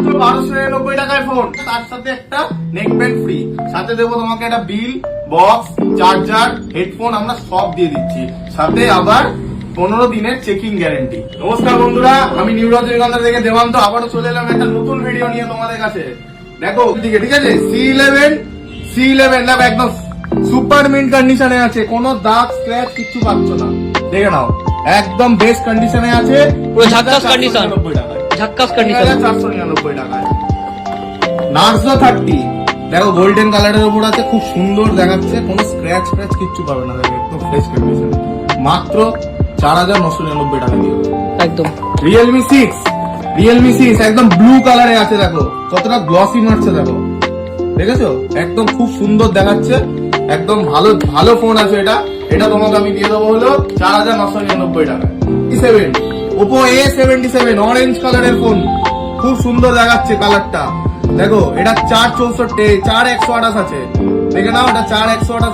মাত্র 1299 টাকায় ফোন, তার সাথে একটা নেক ব্যান্ড ফ্রি, সাথে দেবো তোমাকে একটা বিল, বক্স, চার্জার, হেডফোন, আমরা সব দিয়ে দিচ্ছি, সাথে আবার 15 দিনের চেকিং গ্যারেন্টি। নমস্কার বন্ধুরা, আমি নিউ রজনীগন্ধা থেকে দেবান্ত আবারও চলে এলাম একটা নতুন ভিডিও নিয়ে তোমাদের কাছে। দেখো দিকে, ঠিক আছে, C11 দেখো একদম সুপার মিন্ট কন্ডিশনে আছে, কোনো দাগ স্ক্র্যাচ কিচ্ছু পাচ্ছ না, দেখে নাও একদম বেস্ট কন্ডিশনে আছে, পুরো ঝাক্কাস কন্ডিশন, ঝাক্কাস কন্ডিশন 499 টাকায়। নার্জো 30 দেখো গোল্ডেন কালারের উপর আছে, খুব সুন্দর দেখাচ্ছে, কোনো স্ক্র্যাচ ফ্র্যাচ কিচ্ছু পাবে না, দেখো একদম ফ্রেশ কন্ডিশন, মাত্র 4999 টাকা দিয়ে। একদম রিয়েলমি 6 একদম ব্লু কালারে আছে, দেখো কতটা গ্লসি মারছে, দেখো দেখেছো, একদম খুব সুন্দর দেখাচ্ছে, একদম ভালো ফোন আছে এটা তোমাকে আমি দিয়ে দেবো হলো 4999 টাকায়। ওপো A77 অরেঞ্জ কালারের ফোন, খুব সুন্দর দেখাচ্ছে কালারটা, দেখো এটা 4 আছে, দেখে নাও এটা 4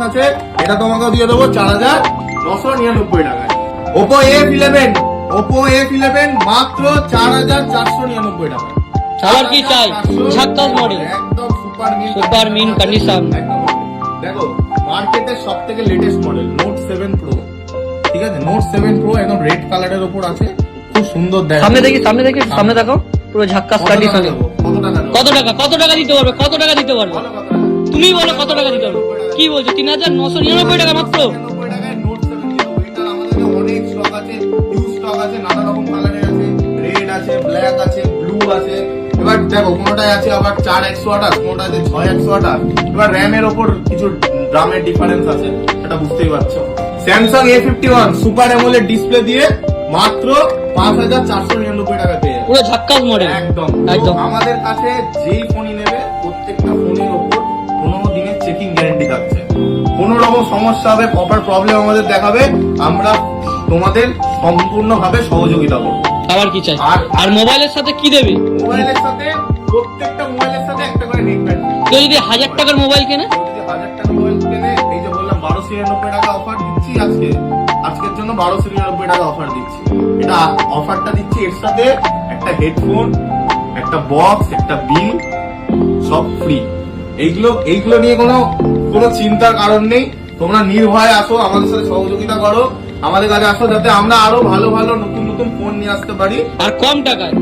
আছে, এটা তোমাকে দিয়ে দেবো 4999 টাকায়। ওপো A11 মাত্র 4499 টাকা। আবার কি চাই, ঝাক্কাস মডেল, একদম সুপার মিন কন্ডিশন। দেখো মার্কেটের সব থেকে লেটেস্ট মডেল নোট 7 প্রো, ঠিক আছে, নোট 7 প্রো একদম রেড কালারের উপর আছে, খুব সুন্দর দেখা। সামনে দেখি সামনে দেখো, পুরো ঝাক্কাস কন্ডিশনে। কত টাকা দিতে পারবে, কত টাকা দিতে পারবে তুমি বলো, কত টাকা দিতে পারবে? কি বলছো, 3999 টাকা মাত্র? অনেক স্টক আছে, নিউ স্টক আছে, নানা রকম কালারের আছে, রেড আছে, ব্ল্যাক আছে, ব্লু আছে। এবার দেখো কোনটায় আছে আবার 4128, কোনটা আছে 6128। এবার র্যামের ওপর কিছু দামের ডিফারেন্স আছে, সেটা বুঝতেই পারছো। Samsung A51 super AMOLED display দিয়ে মাত্র 5499 টাকা পেয়ে পুরো ঝাক্কাস মডেল, একদম। আমাদের কাছে যেই ফোনই নেবে প্রত্যেকটা ফোনের ওপর 15 দিনের চেকিং গ্যারেন্টি থাকছে, কোন রকম সমস্যা হবে, প্রপার প্রবলেম আমাদের দেখাবে, আমরা তোমাদের সম্পূর্ণভাবে সহযোগিতা করবো। আবার কি চাই? আর মোবাইলের সাথে কি দেবে? মোবাইলের সাথে প্রত্যেকটা মোবাইলের সাথে একটা করে নেক ব্যান্ড। কেউ যদি 1000 টাকার মোবাইল কেনে, যদি 1000 টাকার মোবাইল কেনে, এই যে বললাম 1299 টাকা অফার দিচ্ছি আজকের জন্য, 1299 টাকা অফার দিচ্ছি। এটা অফারটা দিচ্ছি, এর সাথে একটা হেডফোন, একটা বক্স, একটা বিল, সব ফ্রি। এইগুলো নিয়ে কোনো চিন্তার কারণ নেই, তোমরা নির্ভয়ে আসো, আমাদের সাথে সহযোগিতা করো, আমাদের কাছে আসো, যাতে আমরা আরো ভালো নতুন ফোন নিয়ে আসতে পারি, আর কম টাকায়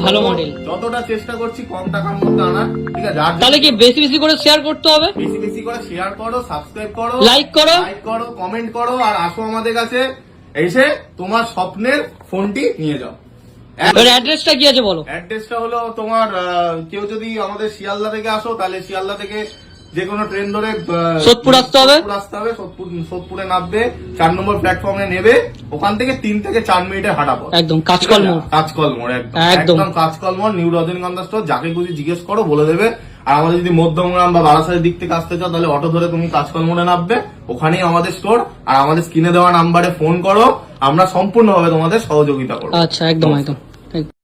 ভালো মডেল। যতটা চেষ্টা করছি কম টাকার মধ্যে আনার, ঠিক আছে। তাহলে কি বেশি করে শেয়ার করতে হবে, বেশি করে শেয়ার করো, সাবস্ক্রাইব করো, লাইক করো, কমেন্ট করো, আর আসো আমাদের কাছে, এসে তোমার স্বপ্নের ফোনটি নিয়ে যাও। অ্যাড্রেসটা কি আছে বলো? অ্যাড্রেসটা হলো তোমার, কেউ যদি আমাদের শিয়ালদা থেকে আসো, তাহলে শিয়ালদা থেকে যে কোনো ট্রেন ধরে সোদপুর আসতে হবে, সোদপুরে নামবে, 4 নম্বর প্ল্যাটফর্মে নেবে, ওখান থেকে 3 থেকে 4 মিনিটের হাঁটা পথ, একদম কাঁচকল মোড়, একদম কাঁচকল মোড়, নিউ রজনীগন্ধা স্টোর। যাকে খুশি জিজ্ঞেস করো, বলে দেবে। আর আমাদের যদি মধ্যমগ্রাম বা বারাসাতের দিক থেকে আসতে চাও, তাহলে অটো ধরে তুমি কাঁচকল মোড়ে নামবে, ওখানেই আমাদের স্টোর। আর আমাদের স্ক্রিনে দেওয়া নাম্বারে ফোন করো, আমরা সম্পূর্ণভাবে তোমাদের সহযোগিতা করবো। আচ্ছা, একদম।